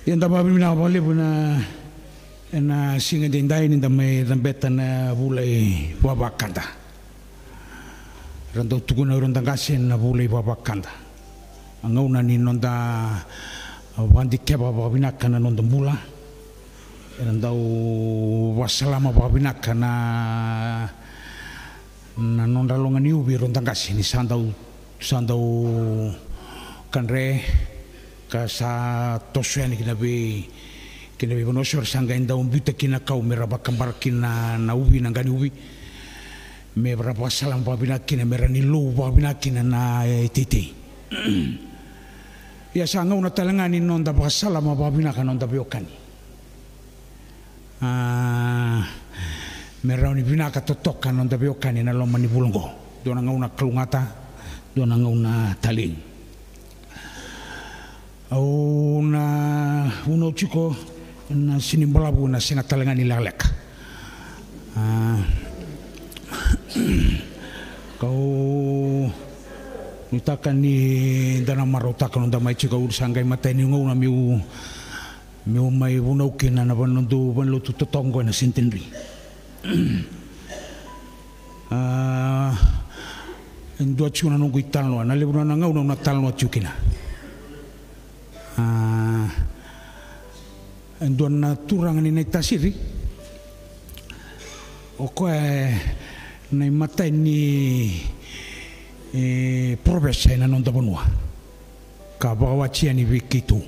Yang dapat bina boleh puna na singa dindai ni damai dambeta na bulai wabakanda. Rantau tukuna rantang kasin na bulai wabakanda. Angauna ni nonda wandi keba wabinaka na nonda bula. Rantau wasalama wabinaka na nonda longa ni ubi rantang kasin ni sandau kanre kasa tosuani kina be bonosor sanga inda umbita kina kau meraba kambar kina na ubi na gani ubi me berapa salam babina kina merani lu babina kina na titi ya sanga una talangani nonda basalam babina kan nonda biokani merani bina ka totokan nonda biokani na loma ni bulungo dona ngauna kelungata dona ngauna taling au na uno chiko na sini balabu na singa talengan ilalek kau nutakan ni dana marotakan onda mai chiko ursangai mata ni ngau na miu mai uno kina na banundu banlu tutongo na sintenri endo chuna nungu italno na lebuna na ngau na talno chukina Andon na turang ni tasiri o koe nei matai ni profesa ina non bonua ka bawa chia ni wikitu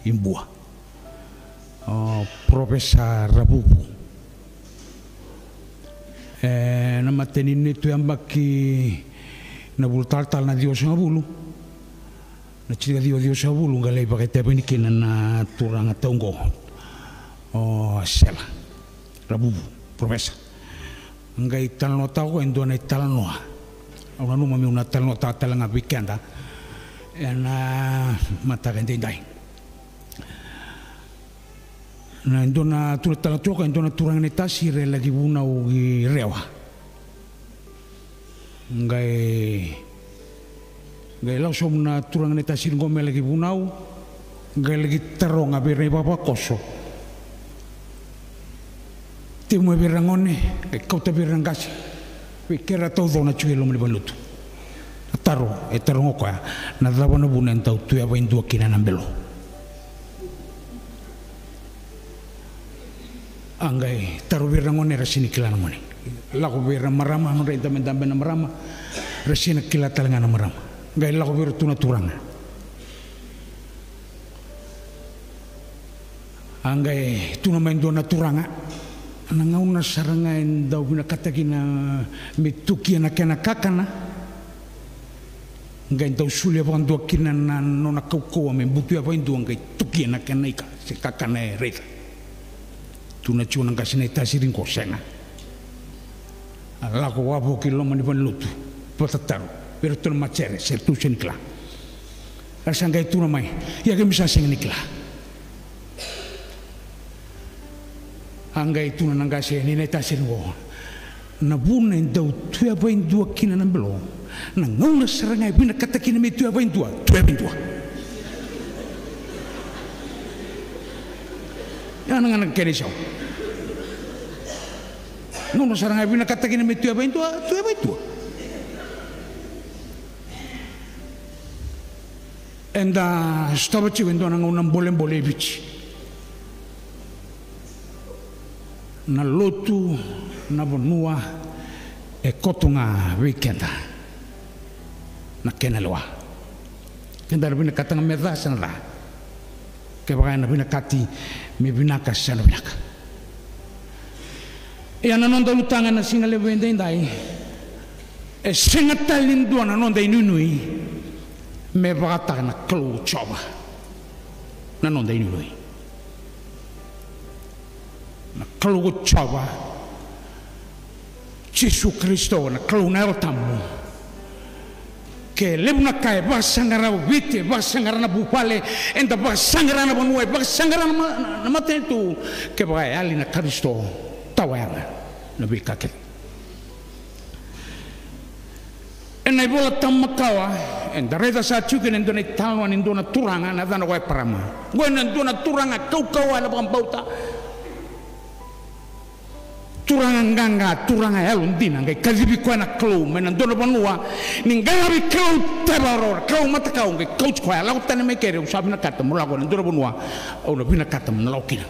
imbua profesa Rabubu na mateni ni tu ambaki na bultal na Dios ngabulu na chiga Dios ngabulu ngalai pakete benikina na turang ataungo sela Rabubu profesa ngai talno tau endo na talno ona numa mi una talno ta talanga weekenda na mata gendai na endo na tu talno toka endo na turang ne tasire lagi buna u rewa ngai lau som na turang ne tasir ngome lagi bunau ngai lagi teronga bere baba koso Timo birangone kau te birangasi pikira todo na chuelo me balutu taro eterno ko na dava na bunen tau tu ava indu kina nambelo angai taro birangone rasini kilana moni lago birang marama no renta mendambe na marama rasina kila talanga na marama ngai lago bir tuna turanga angai tuna mendo na turanga nangauna saranga endau bina katakina mituki na kena kakana ngai tau sulia bandu kina na nona kau me butu apa indu ngai tuki na kena ika se kakana reka tuna chuna ngasine tasirin ko senga ala ko wabo kilo mani lutu potataru pero tu macere se tu senkla asanga tuna mai ya ke misa sengnikla Anggai tu na ngase ni neta sirwo na buna indau tu apa indua kina na belo na ngau na serangai bina kata kina me tu apa indua ya nang kene sao ngau na serangai bina kata kina me tu apa indua enda stava ci vendo na ngau na boleh bici na lotu na bonua e kotunga weekenda na kena loa kenda bina katanga medha sanra ke bagaina bina kati me bina ka sana bina ka e ana nonda utanga na singa le vende ndai e singa talindu ana nonda inunui me bagata na klo choba na nonda inunui kalau coba Yesus Kristo na kalau na tamu ke lebna kai basangara wite basangara na bupale enda basangara na bonue basangara na matetu ke bai ali na Kristo tawanga na bikake enai bola tamakawa endareta sa chuken endona talwan endona turanga na dana koe parama ngona endona turanga kau ala bauta turanga nganga turanga elundina ngai kalibi koana klo mena ndona banua ningalabi klo tabaror klo matakau ngai coach koa la utane me kere usabina kata mula ko ndona banua ona bina kata mnalokina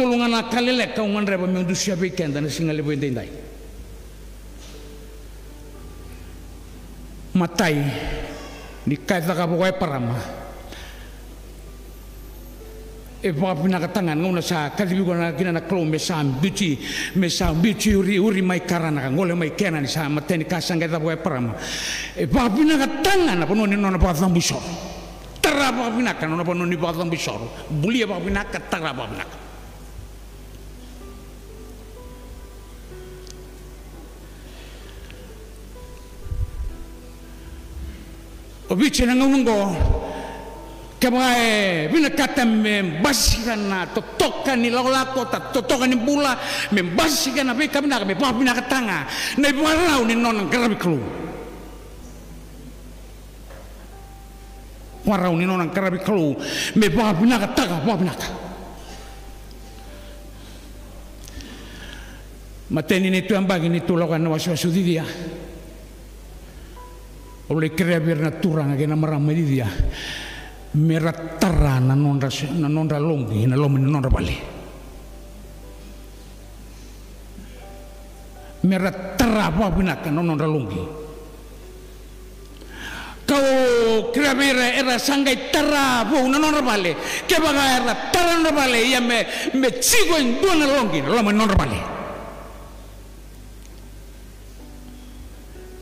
tulungana kalele ka ungan reba me ndusia weekend na singale bo ndai matai ni kaita ka boy parama e pa pina katangan ngona sa kalibi gona kina na klo me sam bichi uri mai karana ngole mai kena ni sa mateni kasanga da boy parama e pa pina katangan apa noni nona pa zambuso tarapa pina kan nona pa noni pa zambuso bulia pa pina tarapa pina obiche na ngungo kabae bina kata membasikan na totokan ni lako totokan ni bula membasikan na beka bina kami pa bina katanga na ibarau ni non karabi klu warau ni non karabi klu me pa bina katanga pa bina mateni ni tu ambagi ni tu lawan wasu dia oleh kira birna turang agena maramai dia meratara na nonda longi na lomi nonda bali meratara apa binaka nonda longi kau kira bira era sangai tara bo na nonda bali ke baga era tara nonda bali ya me cigo in dua na longi na lomi nonda bali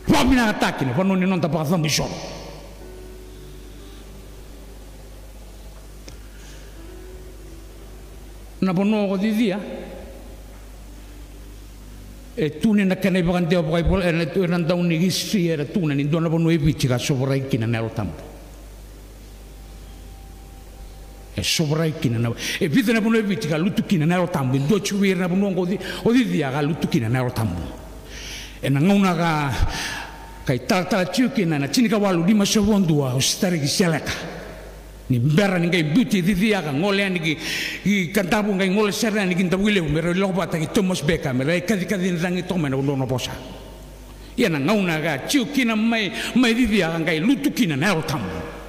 pabina ataki na panoni nonda pakasam bisor na bono ko di dia e tune na kane bagan deo pakai pol e na tu na daun ni history era tune ni dona bono e bichi ka sobrai kina na tampo e sobrai kina na e bita na bono e bichi ka lutu kina na tampo do chuir na bono ko di o di dia ka lutu kina na tampo e na ngona ka kai tata chukina na chinika walu lima sobondua o stari ki seleka ni bera ni ngai buti di dia ka ngole ni ki kantabu ngai ngole serna ni kinta wile mero lobata ki Thomas Beckham mero kadi ndangi tome no posa ia na ngauna ga chukina mai di dia ngai lutukina na otam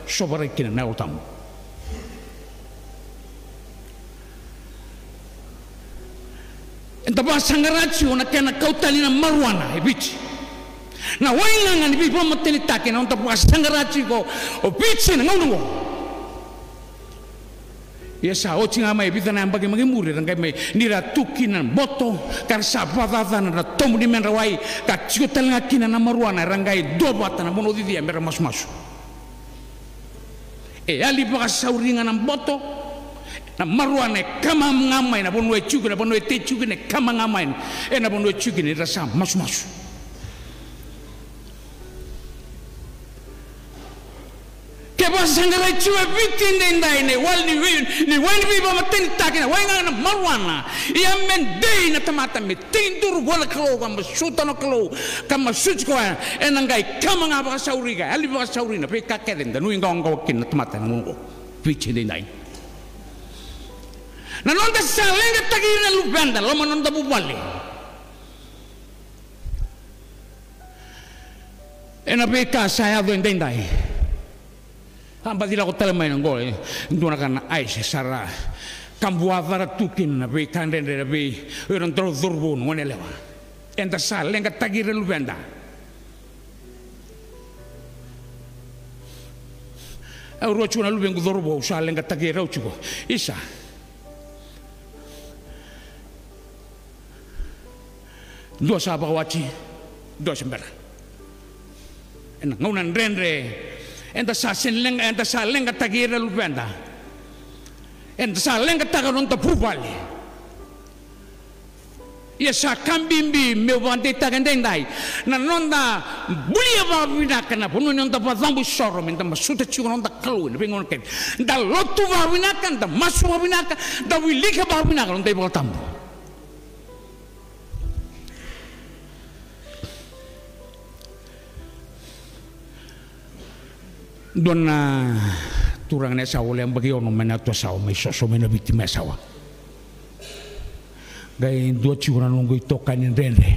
sobara kina na otam enta ba sangarachi ona kana kautalina marwana e bichi na wainga ngani bi po mateni takena onta ba sangarachi ko o bichi na ngauna ia sa ocinga mai bita na bagi magi muri rangai mai nira tukina boto kar sa badata na tomu di men rawai ka chikotal ngakina na maruana rangai dobata na bono dia mera mas e ali baka sauringa na boto na maruana kama ngamai na bono chuki na bono te chuki na kama ngamai e na bono chuki ni rasa mas Sangara chua bitin dendai ne wal ni wani bi ba maten takina wanga na marwana ia men dei na tamata me tindur wala klo kam suta no klo kam such ko enangai kama nga ba sauriga ali ba saurina pe kakeden da nuinga ngo kin na tamata ngo bitin dendai na nonda salenga tagira lubanda lo manonda bubali ena pe ka saya do dendai amba dila ko tele mai ngol nduna kana aise sara kambua vara tukin na be kande na be eron tro durbu ngone lewa enta sal lenga tagire lu benda euro chuna lu bengu durbu sal lenga tagire uchugo isa dua saba wachi dua sembara en ngonan renre enta sa lenga tagira lupenda enta sa lenga taga non ta pupali ia sa kambimbi me wante taga ndai na nonda bulia ba bina kana pono non ta bazambu soro men ta masuta chugo non ta kalu ne bengon ken da lotu ba bina kan da masu ba bina kan da wilika ba bina kan non ta botambu dona turang ne sawa le bagi ono mena to sawa mai so mena bitima sawa gai dua ciuran nunggu tokan in rende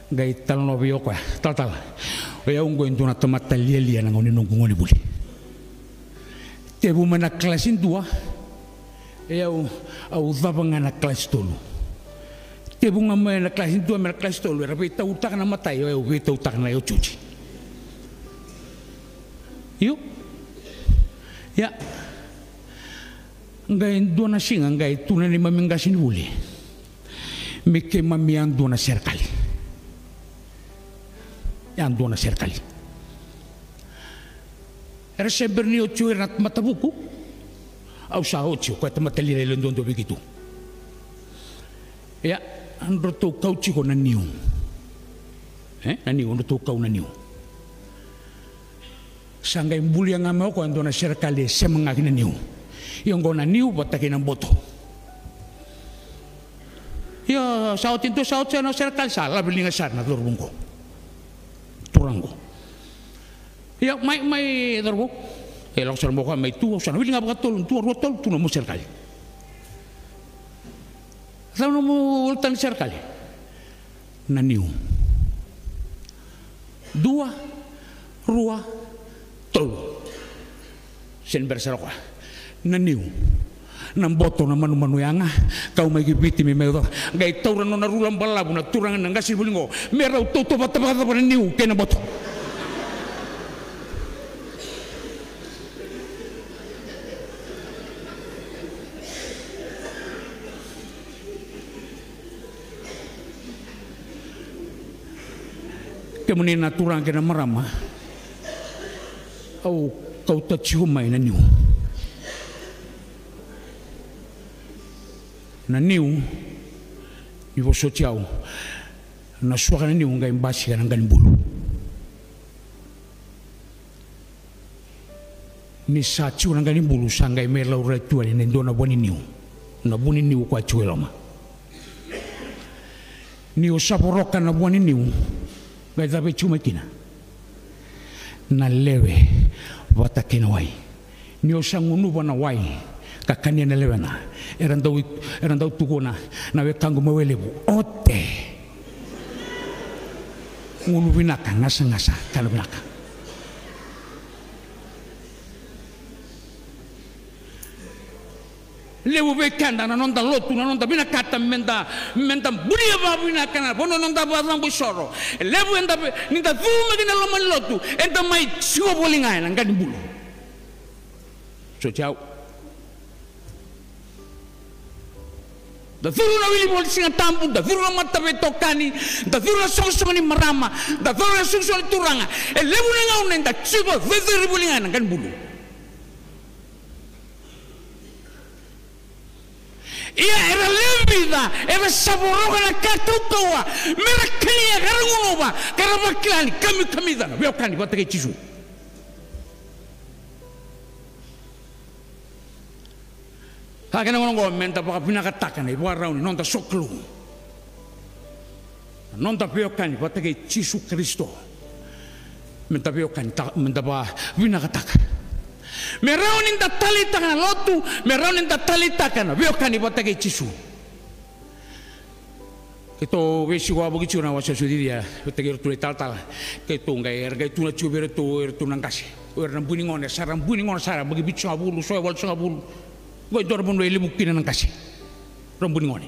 gai tal no bio kwa tal ya ungo induna temata lielia na ngoni nunggu ngoni buli tebu mena klasin dua ya au zabanga na klas tolu tebu ngama na klasin dua mena klas tolu rapi ta utak na mata yo ta utak na yo cuci yo ya ngai dona singa ngai tuna ni maminga sinuli mike mamian dona serkali yang dona serkali era seberni ocho erat matabuku au sa ocho ko tamatali le ndondo begitu ya andro to kauchi ko na niu na niu andro to kau na niu sangai bulia ngamau ko dona serkali semenga kina niu yang gona niu batakin ang boto ya saut itu saut saya no serkali salah bilinga sana turbungko turanggo ya mai turbo elok serbo ka mai tu sana bilinga bakatol tu rotol tu no serkali sa no mo ultan serkali na niu dua rua tolu sen berseroka na niu nang boto na manu yanga kau mai gibiti me me gai tauran na rulang balabu na turangan na ngasi bulingo merau toto bata bata na niu kena boto kemudian na turang kena marama au kau tacium mai na niu na niu ni voso tiau na suaka na niu ngai mbasi kana ngani bulu ni sa tiu na ngani bulu sangai mela ura tua ni ndona boni niu na boni niu kwa chuelama niu saporoka na boni niu ngai tabe chuma kina na lewe watakina wai niu sangunu bana wai kakania na lewe na erandau tukuna na wekangu mawelebu ote ngulu binaka ngasa kalau binaka lebu bekanda na nonda lotu na nonda binakata menda budia ba binaka na bono nonda bazang busoro lebu enda ninda vuma kina laman lotu enda mai sio bolingai na ngani bulu so ciao da thuru na wili bol singa tampu da thuru na mata betokani da thuru na songso ni marama da thuru na songso ni turanga lebu na ngau nenda chibo thuru bulinga kan bulu ia era lembida era saboroga na katukawa mera kania garangunova karabaklani kami dana beokani batake chisu kakena ngomong menta paka pinakatakan ibu arauni nonta soklu nonta piokani patake Yesus Kristo menta piokani menta pa pinakatakan meraunin ta talitakan lotu meraunin ta talitakan piokani patake Yesus kito wesi wa begitu na wasa sudi dia patake tu tal kito ngai ergai tu na cubere tu nang kasih nang buningon sarang bagi bicu abulu soal wal sangabulu goi dor bon weli mukina nang kasih rambut ngoni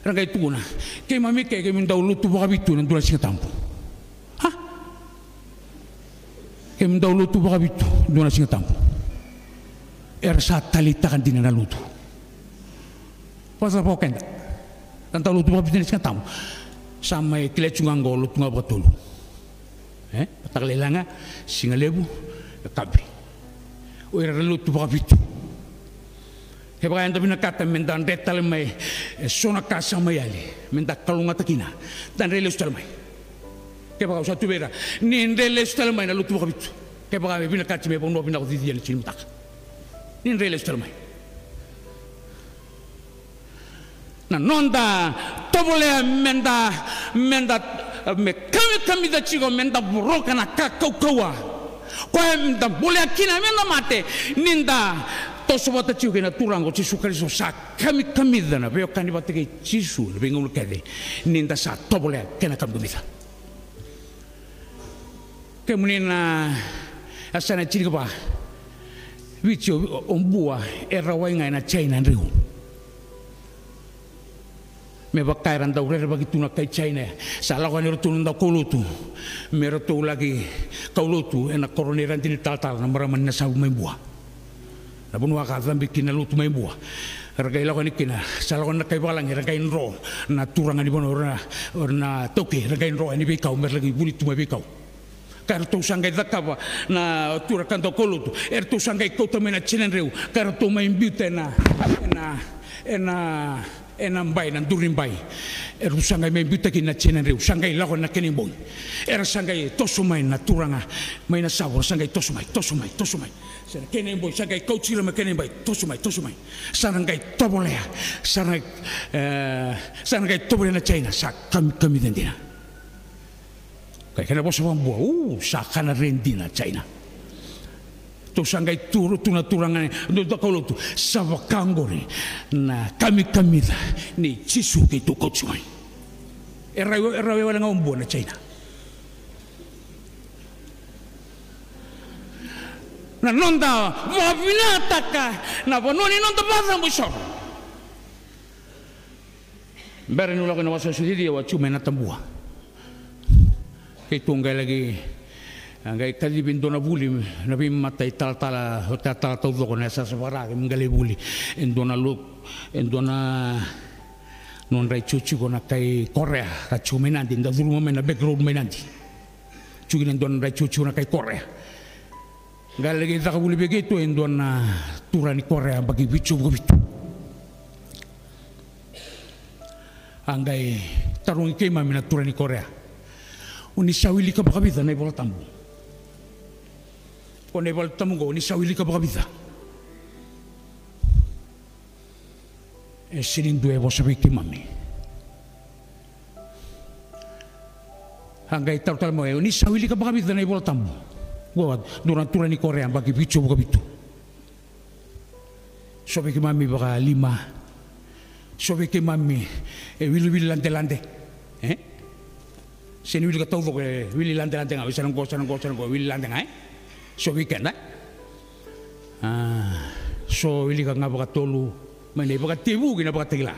rangai tuna ke mami ke minta lutu baka bitu nan tula singa tampu ha ke minta lutu baka bitu duna singa tampu sa talita kan dinana lutu pasa pokenda tan lutu baka bitu singa tampu samai kilecungang go lutu ngabatulu taklelanga singa lebu kabi oira lutu baka bitu Hebakan tapi nak kata mendan detal mai sona kasa mai ali menda kalunga takina dan relus talmai kebaka usah tu bera ni relus talmai na lutu kabit kebaka me bina kati me bono bina kodi dia cilim tak ni relus talmai na nonda tobole menda me kami da chigo menda buroka na kakaukawa Koe mta boleh akina mena mate ninda toso bata ciu kena turango Cisu Kristo sa kami dana beo kani bata ke Cisu lebih ngul kede ninda sa to boleh kena kami kamida kemunina asana ciri ba wicio ombua era wainga na China riu me bakai randa ure bagi tuna kai China sala ko ni tuna kolutu me rotu lagi kaulutu ena koroniran tini tal na maraman na sa mai buah na bunwa ka zambi kina lutu mai buah ragai la ko ni kina sala ko na kai balang ragai ro na turanga ni bono na toke ragai ro ni be kau mer lagi buli tu mai be kau kartu sangai dakaba na turakan to kolutu ertu sangai kota mena China riu kartu mai biutena ena mbai na durin bai eru sangai me buta ki na China riu sangai la na keni bon era sangai tosu mai na turanga mai na sawo sangai tosu mai sana keni bon sangai coachila me keni bai tosu mai sangai tobolea sangai tobole na China sa kami dendina kai kena bosa bua sa kana rendina China to sangai tuna turanga do kolotu savakangori na kami ni Cisu ke to kochumai era wala ngombo na China na nonda wabinata ka na bononi nonda basa musor bere nula kana wasa sudidi wa chumena tambua ke tunggai lagi Angkai kali bintona buli, nabi matai tal tau doko nasa sabara, menggali buli, endona non rai cucu kona kai Korea, kacu menanti, nda dulu mena background menanti, cuci endona rai cucu kona kai Korea, gali lagi tak buli begitu endona turani Korea bagi bicu begitu, angkai tarung kema mena turani Korea, unisawili kabakabita nai bola tambu. Kone bal tamungo ni sawili ka bakabita sinin due bo sabiki mami hanggai tal mo ni sawili ka bakabita na ibol tambo gua durang turan ni Korea bagi bicu bakabitu sabiki mami baka 5 sabiki mami wili lante sini wili ka tau ko wili lante ngai sanang go wili lante ngai so weekend so ili ka nga baka tolu mane baka tibu gina baka tegila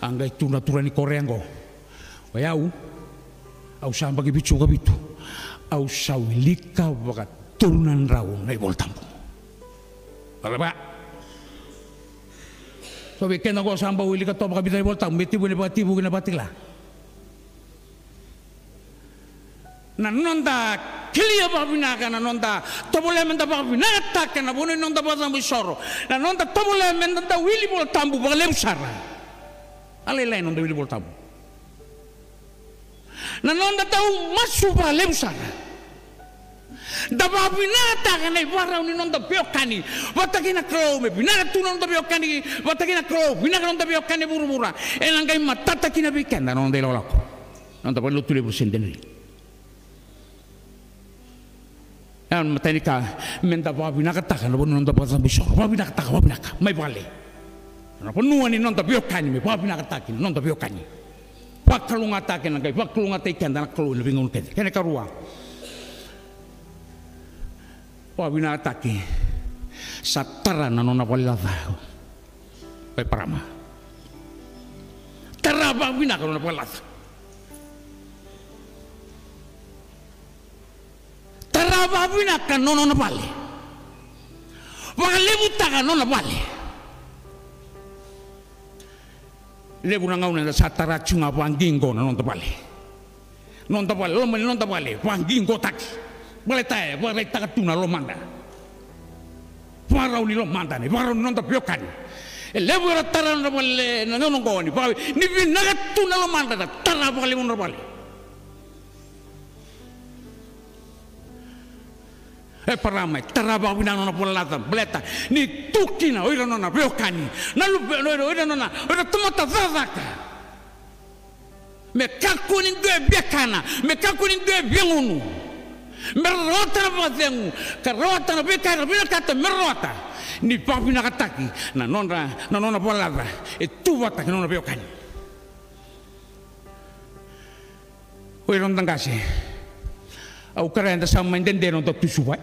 anggai tuna turani Korea ngo wayau au samba ki bicu ka bitu au sawilika baka turunan raung ngai bol tampo balaba so weekend ngo samba wili ka to baka bitai bol tampo tibu ni baka tibu gina baka tegila na nonda kilia babinaka na nonda tobole menda babinaka kana bono nonda bazambu soro na nonda tobole menda wili bol tambu balem sara ale lain nonda wili bol tambu na nonda tau masu balem sara da babinaka kana ibara ni nonda biokani watakina kro me binaka tu nonda biokani watakina kro binaka nonda biokani buru-bura enangai matata kina bikenda nonda lolako nonda perlu tu le sendiri matani ka menda babinaka taka na bono nonda bazambu soro babinaka taka mai bale na ponua ni nonda biokani me babinaka taka nonda biokani pakalunga taka na kai pakalunga taka na klo ni bingon kene kene karua babinaka taka satara na nona balila pai parama tara babinaka nona balila babina kan nono na pale baka lebu taka nono pale lebu na ngauna na satara chunga pangingo na nono pale non pale pangingo taki bale tae bale taka tuna lo manda parau ni lo manda ni parau non tapiokan lebu ra tara no pale na nono ngoni ni binaga tuna lo manda tara bale nono pale paramai teraba winano na polata bleta ni tukina oira nona beokani na lu oira nona oira tomata vavaka me kakuni due biakana me kakuni due biangunu merota na patengu karota na beka na bina kata merota ni papi na kataki na nona palava e tu vata que nona beokani oi non tangase au karenda sama ndende non tu suwa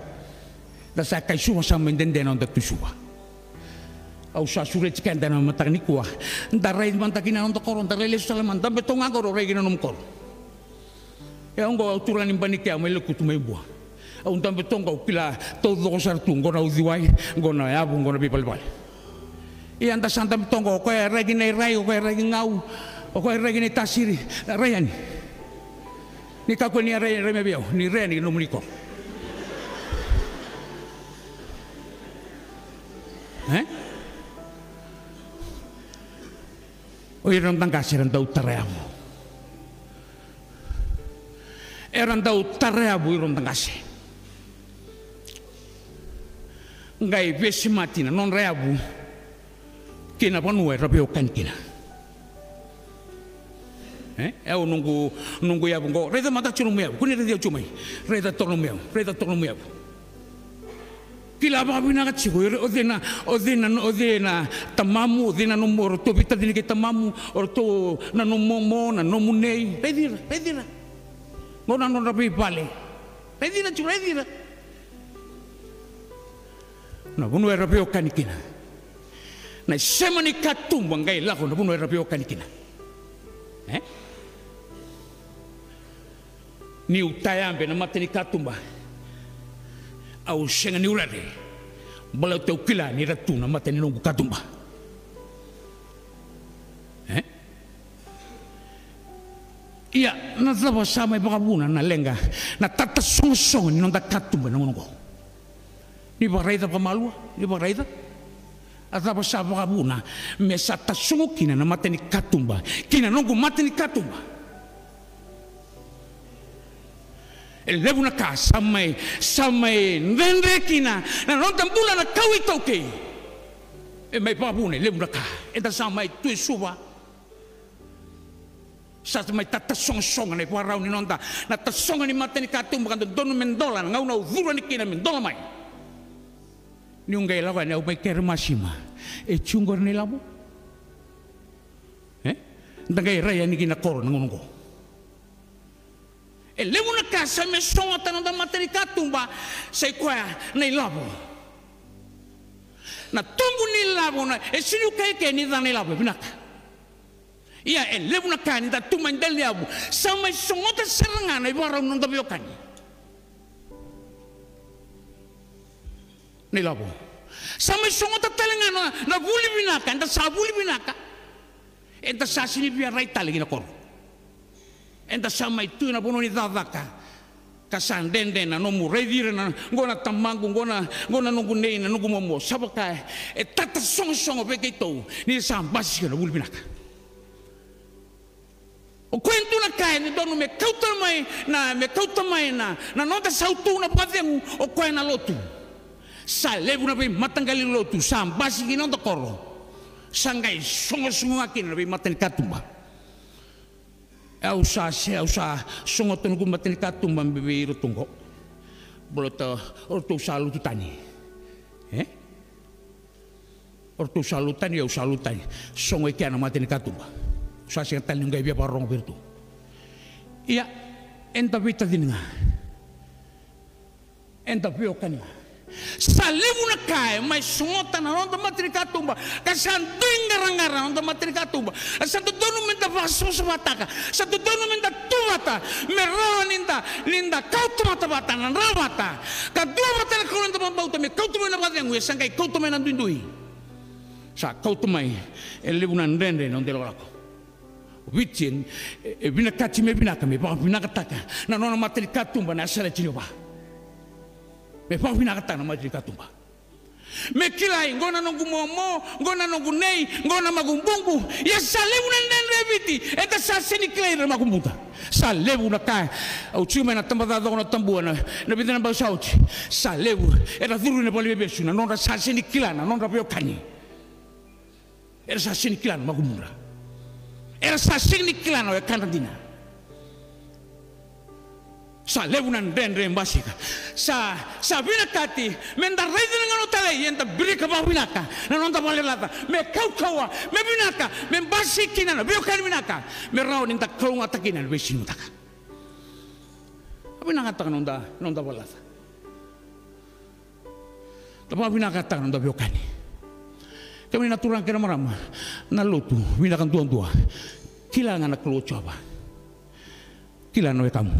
da sa kai suwa sama ndende non tu suwa au sa sure tikanda na matani kuwa ndarai mantakina non to koron ndarai salaman dambe tonga goro regina nom kor e ongo auturani banike amele kutumai bua au ndambe tonga ukila todo sartu ngona udiwai ngona yabu ngona bipalpal e anda santa tonga ko regina rai ko regina ngau ko regina tasiri rayani ni kako ni rai me biau ni reni no muniko o iran tangkasiran dau tareamu eran dau tareamu iran tangkasi ngai vesi matina non reabu kina panu rabio kan kina eu nungu ya bungo reda mata chunu meu kuni reda chumai reda tono meu kila ba bina ka chigo odena tamamu odena no moro to vita dini ke tamamu or to na no momo na no munei pedira ngona no rabi vale pedira chu pedira na bunu era pio kanikina na semani katumba ngai lako na bunu era pio kanikina ni utayambe na mateni katumba au senga ni ulare bala teu kila ni ratu na mateni nungu katumba ia na zaba sama ibagabuna na lenga na tata song ni nonda katumba na ngongo ni baraida pamalua ni baraida azaba sa bagabuna me sata sungu kina na mateni katumba kina nungu mateni katumba levu na ka samai ndende kina na nonta bula na kawi toke e mai babune levu na ka e da samai tu suba sa mai tata song ne kwa rauni nonta na ta song ni mateni katumba kan donu mendola ngau na udhura ni kina mendola mai ni ungai lawa ne mai ker masima e chungor ni labu ndangai raya ni kina kor ngongo e levu na casa me songa no da materi katumba sei kwa nei labo na tumbu ni labo na e sinu ke ni da nei labo binaka ia e levu na ka ni da tumba ndel labo sama songa ta seranga nei bara no da biokani nei labo sama songa ta telenga na buli binaka nda sa buli binaka e da sa sini bia rai tali na kor enda sama itu na bono ni dadaka kasandende na no muredire na ngona tamangu ngona nungu nei na nungu momo sabaka e tata song beke to ni sambasi na bulbinaka o kwento na kai ni dono me kauta mai na nota sautu na patemu o kwai na lotu sa levu na be matangali lotu sambasi ki nonda koro sangai songo aki na be matan katumba au sa songo tonu kumaten katumba bebe rotungo bolota orto salutu tani orto salutani au salutani songo ikiana maten katumba sa sia tali ngai bia parong virtu ia enta vita dinga enta pio kania salivu na kai mai songota na onda matrikatumba kasantinga rangara onda matrikatumba santo dono menda vaso sabataka santo dono menda tumata merra linda kautumata batana rawata kadua batana kolenda bauta me kautuma na badengu sangai kautuma na ndui sa kautumai elevu na ndende non delo lako vitin bina kati me bina kame ba bina kataka na nona matrikatumba na sala chinoba me pa vina kata na majri katumba me kilai ngona nongu momo ngona nongu nei ngona magumbungu ya salevu na reviti eta sa seni kilai na magumbuta salevu na kai au chuma na tamba da na tambua na bidana ba sauti salevu era dhuru na pole besu na nonda sa seni kilai na nonda pio kani era sa seni kilai magumbura era sa seni kilai na kanadina sa lebunan rendre mbasika sa binakati menda reidi ngano tale yenta birika ba binaka nanonta balelata me kaukawa me binaka me basikina na biokani binaka me raw ninta kaunga takina besinu taka abinaka taka nonda balata tapa binaka taka nonda biokani kami naturang kena marama na lutu binakan tuan-tua kilangan nak keluar coba kilangan we kamu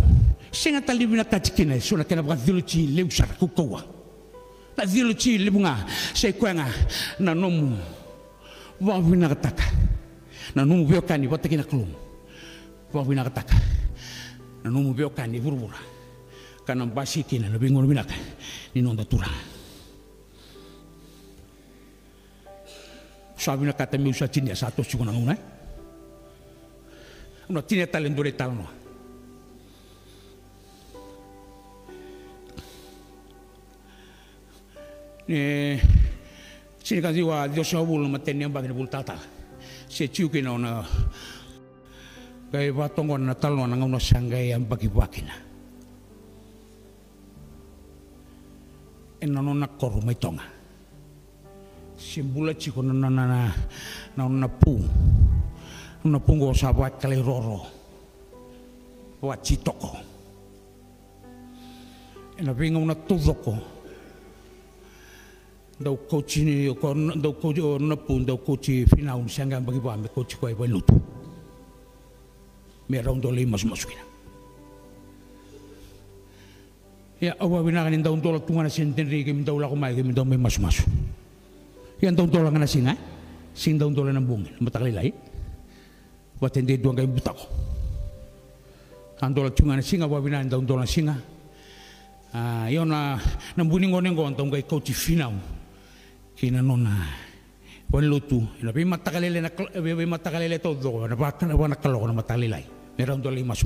senga tali bina tajikina sona kena baka diluci leusar kukawa na diluci lebunga se kuanga na nomu wa bina kataka na nomu biokani batakina klum wa bina kataka na nomu biokani burbura kana basikina na bingon binaka ni nonda tura sabi na kata mi usa tinia satu suguna nguna una tinia talendore talno sini kasi wa Dios bul matenya bagni bul tata se ciuki na ona kay batongo na talno na ngona sangai ang bagi-bagina enno na koru mai tonga simbula ciko na pungo sabat kali roro wa citoko ena bingung na tudoko dau coach ni ko dau coach na pun dau coach final sanggang bagi ba me coach ko ai lutu me round dole mas kina ya awa bina kan dau dole tunga na sentri ke dau la ko mai ke dau me mas yan dau dole ngana singa sing dau dole na bungin matakali lai watende duang kai butako andol tunga na singa awa bina dau dole singa yona nambuni ngone ngon kai coach final kina nona wan lutu ina bi matakalele todo na ba na wana kalo na matalilay meron dole mas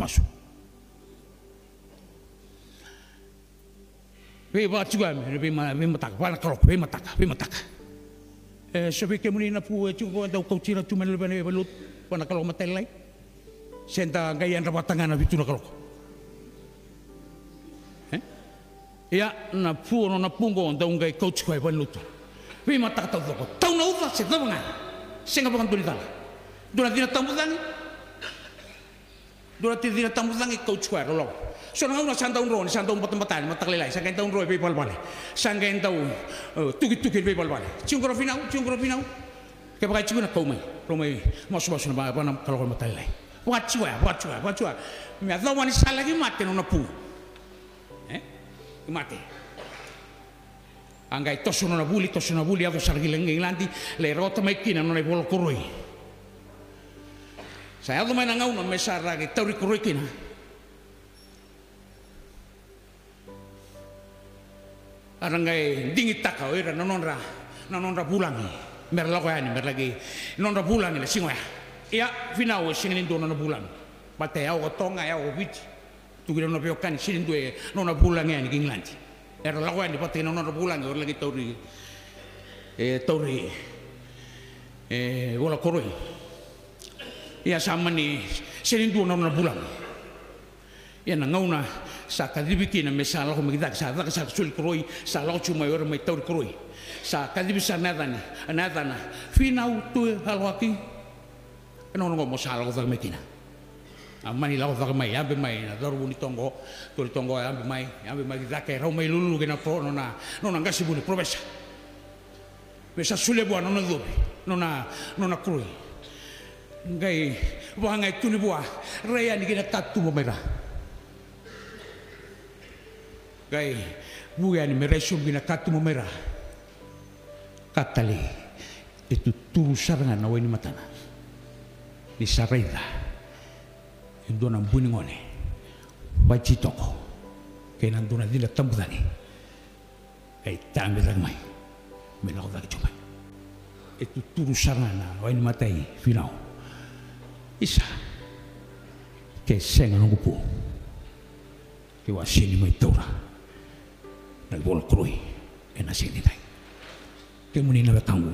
be ba juga be mataka wana kalo be mataka sabi ke muni na pu chungo daw ko tira tuman le bane lut wana kalo matalilay senta gayan rabatangan na bitu na kalo ya na pu no na pungo daw ngai coach ko ai lutu we mata tau doko tau na ufa se tau nga senga pakan tuli tala dura dina tambudangi coach ko ro so na una santa un ro santa un patempatan mata lelai sanga tau ro pe pal bale sanga tau tuki pe pal bale chungro finau ke pakai chuna kau mai ro mai mas na ba na kalau mata lelai wachua mi ado mani sala gi mate no na pu mate anggai tosono na buli ado sargileng ngilanti le rota mai kina no nei bolo kurui saya ado mai nangau no mesara ke tauri kurui kina arangai dingit takau era nonra bulangi merlago ani merlagi nonra bulangi le singoya ia finau singin do nona bulang pate au tonga au bit tu gina no biokani sinin due nona bulangi ani ngilanti era lawan di pati nona bulan orang lagi tauri bola koroi ya sama ni sering dua nona bulan ya nangauna sa kadibiki na mesala ko magida sa sul koroi sa lo cuma orang mai tauri koroi sa kadibisa nadana finau tu halwaki nona ngo mosala ko magina amani lau tak mai ambe mai na daru buni tongo ambe mai kita ke rau mai lulu kena pro nona ngasi buni profesa besa sule bua nona dobi nona krui ngai bua ngai tuni bua rea ni kena tatu mera ngai bua ni meresum kena tatu mera katali itu turu sarangan na wani matana ni saraida indo na mbuni ngone baci toko kaya nanduna dila tambudani kaya tambe mai melao dagi cuma itu turu sarana wain matai finau isa kaya senga nunggu kaya wasini mai taura nagbola krui kaya nasini tai kaya muni na betangu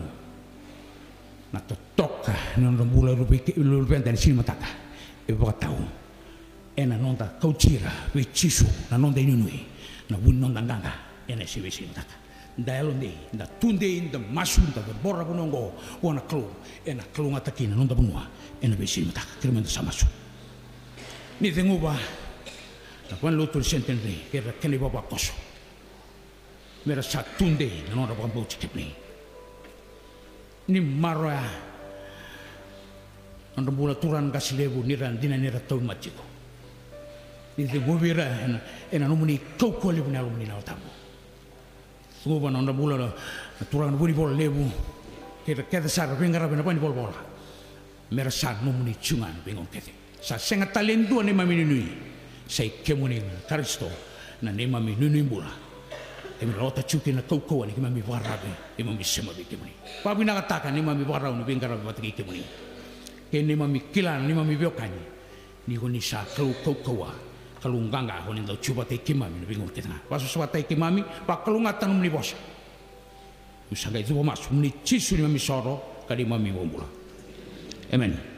natotoka nang rambula rupian dan sini mataka ibu tahu ena nonda kautira we chisu na nonda inunui na wun nonda nganga ena si we sintaka daelo nei na tunde inda masunda the borra bunongo wana klu ena klu ngatakina nonda bunua ena we sintaka kirmenda samasu ni tenguba na kwan lotul sentende kera kene baba koso mera sa tunde na nonda bambo chikipni ni mara nonda bula turan kasilebu niran dina nira tau machiko ni tenguba ena numuni kaukoli buna lumni na otamu suba nonda bula turan buni bol lebu kera sar bengara bena pani bol bola mera sa numuni chungan bengong kete sa senga talento ni mami nui sai kemuni karisto na ni mami nui bula emi rota chuki na kau ni mami warabe e mami sema be kemuni pabi na kataka ni mami warau ni bengara batiki kemuni ke ni mami kila ni mami biokani ni goni sa kau kalunganga honi ndo chuba te kimami ni bengong kete na pasu swata kimami pa kalunga tanum ni bosa usanga itu mas ni chisu ni mami soro kali mami bombula amen.